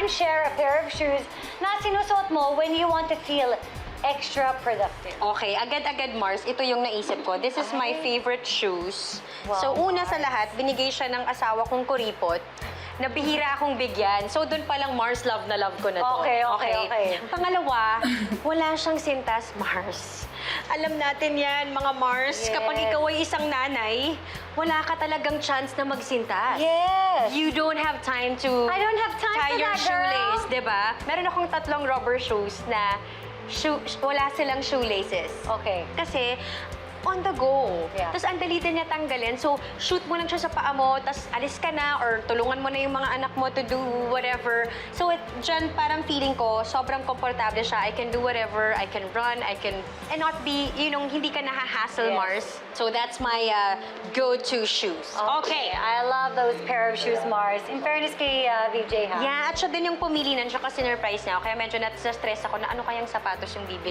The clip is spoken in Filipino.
can share a pair of shoes na sinusuot mo when you want to feel extra productive. Okay, agad-agad Mars, ito yung naisip ko. This is my favorite shoes. Wow, So una sa lahat, binigay siya ng asawa kong kuripot. Nabihira akong bigyan. So doon pa lang Mars, love na love ko na to. Okay. Pangalawa, wala siyang sintas, Mars. Alam natin yan, mga Mars, Yes. kapag ikaw ay isang nanay, wala ka talagang chance na magsintas. Yes. You don't have time to I don't have time tie for your that, shoelace, girl. di ba? Meron akong 3 rubber shoes na wala silang shoelaces. Okay. Kasi, on the go. Yeah. Tapos ang dali din niya tanggalin. So, shoot mo lang siya sa paa mo, tapos alis ka na, or tulungan mo na yung mga anak mo to do whatever. So, dyan parang feeling ko, sobrang komportable siya. I can do whatever, I can run, and not be, hindi ka nahahassle, Yes. Mars. So, that's my go-to shoes. Okay, I love those pair of shoes, Mars. In fairness kay VJ, ha? Yeah, at siya din yung pumili nun, siya kasi sinurprise niya ako. Kaya medyo na-stress ako na ano kayang sapatos yung bibili